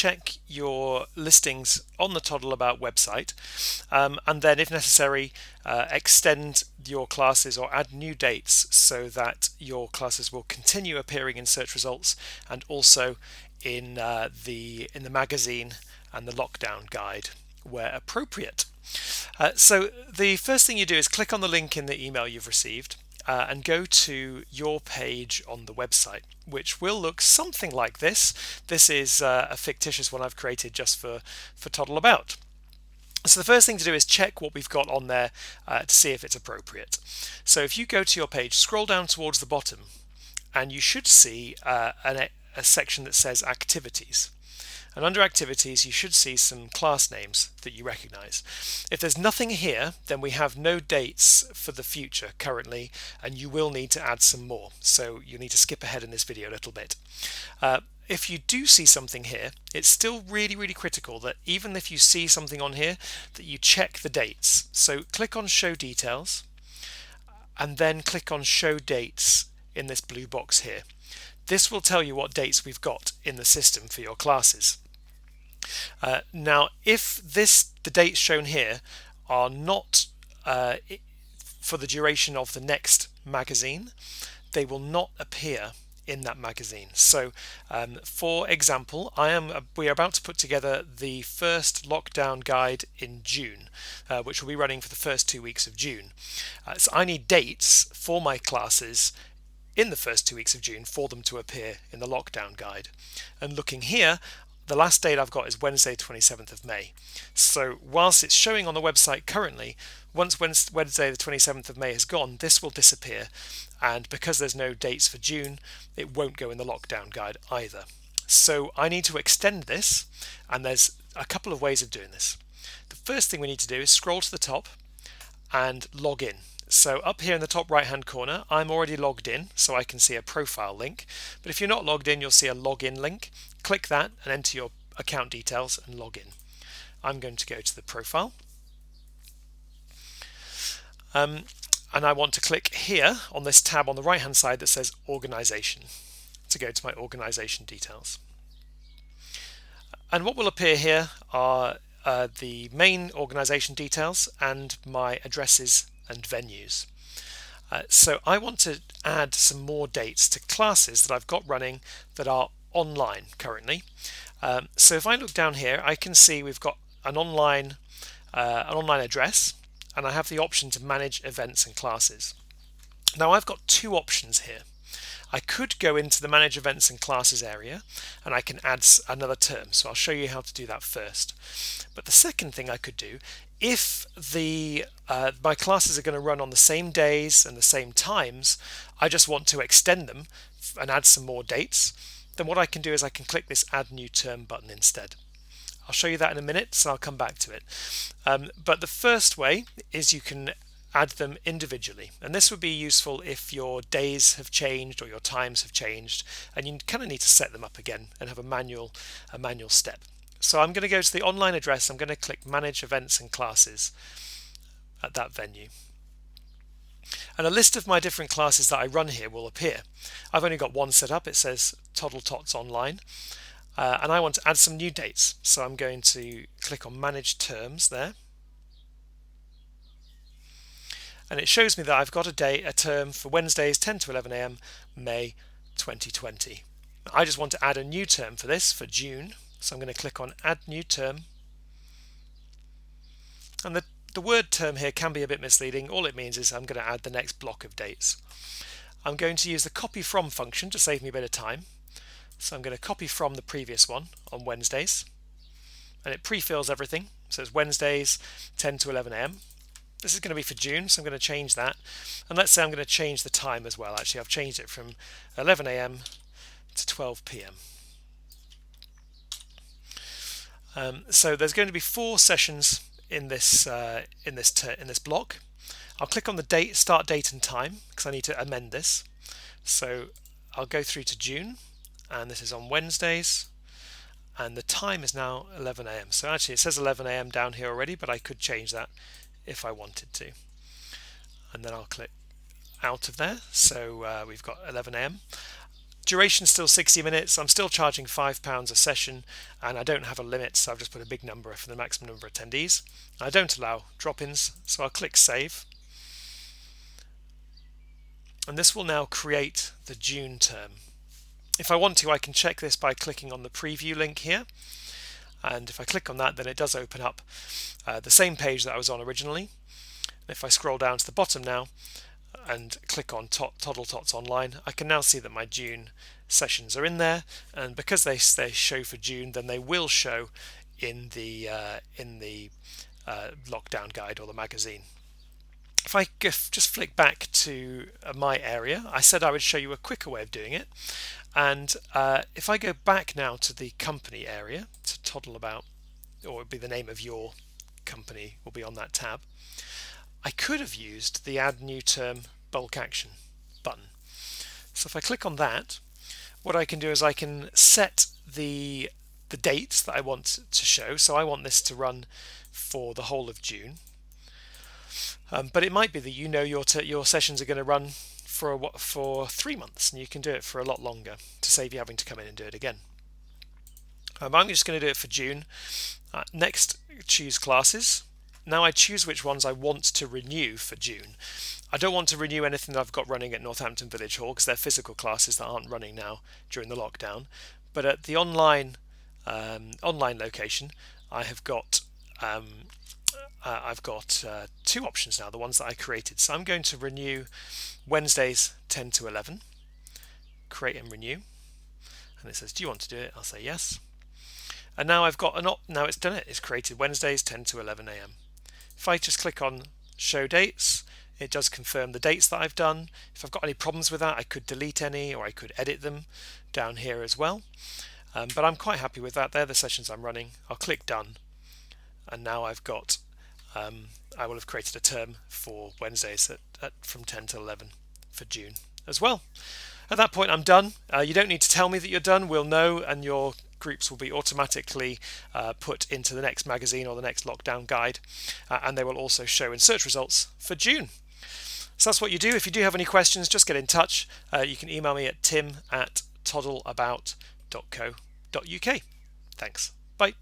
check your listings on the Toddle About website, and then if necessary extend your classes or add new dates so that your classes will continue appearing in search results and also in the magazine and the lockdown guide where appropriate. So the first thing you do is click on the link in the email you've received and go to your page on the website, which will look something like this. This is a fictitious one I've created just for Toddle About. So the first thing to do is check what we've got on there to see if it's appropriate. So if you go to your page, scroll down towards the bottom, and you should see a section that says Activities. And under Activities, you should see some class names that you recognize. If there's nothing here, then we have no dates for the future currently, and you will need to add some more. So you need to skip ahead in this video a little bit. If you do see something here, it's still really critical that even if you see something on here, that you check the dates. So click on Show Details, and then click on Show Dates in this blue box here. This will tell you what dates we've got in the system for your classes. Now, if the dates shown here are not for the duration of the next magazine, they will not appear in that magazine. So, for example, we are about to put together the first lockdown guide in June, which will be running for the first 2 weeks of June. So I need dates for my classes in the first 2 weeks of June for them to appear in the lockdown guide. And looking here, the last date I've got is Wednesday 27th of May. So whilst it's showing on the website currently, once Wednesday the 27th of May has gone, this will disappear, and because there's no dates for June, it won't go in the lockdown guide either. So I need to extend this, and there's a couple of ways of doing this. The first thing we need to do is scroll to the top and log in. So up here in the top right hand corner, I'm already logged in, so I can see a profile link. But if you're not logged in, you'll see a login link. Click that and enter your account details and log in. I'm going to go to the profile. And I want to click here on this tab on the right hand side that says Organization to go to my organization details. And what will appear here are the main organization details and my addresses and venues. So I want to add some more dates to classes that I've got running that are online currently. So if I look down here, I can see we've got an online address, and I have the option to manage events and classes. Now I've got two options here. I could go into the manage events and classes area, and I can add another term. So I'll show you how to do that first. But the second thing I could do, if my classes are going to run on the same days and the same times, I just want to extend them and add some more dates, then what I can do is I can click this Add New Term button instead. I'll show you that in a minute, so I'll come back to it. But the first way is you can add them individually, and this would be useful if your days have changed or your times have changed and you kind of need to set them up again and have a manual step. So I'm going to go to the online address. I'm going to click Manage Events and Classes at that venue, and a list of my different classes that I run here will appear. I've only got one set up. It says Toddle Tots Online, and I want to add some new dates, so I'm going to click on Manage Terms there. And it shows me that I've got a term for Wednesdays 10 to 11 a.m. May 2020. I just want to add a new term for this for June, so I'm going to click on Add New Term. And the word term here can be a bit misleading. All it means is I'm going to add the next block of dates. I'm going to use the copy from function to save me a bit of time. So I'm going to copy from the previous one on Wednesdays, and it pre-fills everything. So it's Wednesdays 10 to 11 a.m. This is going to be for June, so I'm going to change that. And let's say I'm going to change the time as well. Actually, I've changed it from 11 a.m. to 12 p.m. So there's going to be 4 sessions in this block. I'll click on the start date and time because I need to amend this. So I'll go through to June, and this is on Wednesdays, and the time is now 11 a.m. So actually it says 11 a.m. down here already, but I could change that if I wanted to. And then I'll click out of there. So we've got 11 a.m. Duration still 60 minutes. I'm still charging £5 a session, and I don't have a limit, so I've just put a big number for the maximum number of attendees. I don't allow drop-ins, so I'll click Save. And this will now create the June term. If I want to, I can check this by clicking on the preview link here. And if I click on that, then it does open up the same page that I was on originally. If I scroll down to the bottom now and click on Toddle Tots Online, I can now see that my June sessions are in there. And because they show for June, then they will show in the lockdown guide or the magazine. If I just flick back to my area, I said I would show you a quicker way of doing it. And if I go back now to the company area, to Toddle About, or it would be the name of your company will be on that tab, I could have used the Add New Term Bulk Action button. So if I click on that, what I can do is I can set the dates that I want to show. So I want this to run for the whole of June. But it might be that you know your sessions are going to run for 3 months, and you can do it for a lot longer to save you having to come in and do it again. I'm just going to do it for June. Next, choose classes. Now I choose which ones I want to renew for June. I don't want to renew anything that I've got running at Northampton Village Hall because they're physical classes that aren't running now during the lockdown. But at the online location, I've got two options now, the ones that I created. So I'm going to renew Wednesdays 10 to 11, create and renew. And it says, do you want to do it? I'll say yes. And now I've got now it's done it. It's created Wednesdays 10 to 11 a.m. If I just click on show dates, it does confirm the dates that I've done. If I've got any problems with that, I could delete any or I could edit them down here as well. But I'm quite happy with that. They're the sessions I'm running. I'll click done. And now I've got, I will have created a term for Wednesdays from 10 to 11 for June as well. At that point, I'm done. You don't need to tell me that you're done. We'll know, and your groups will be automatically put into the next magazine or the next lockdown guide, and they will also show in search results for June. So that's what you do. If you do have any questions, just get in touch. You can email me at tim@toddleabout.co.uk. Thanks. Bye.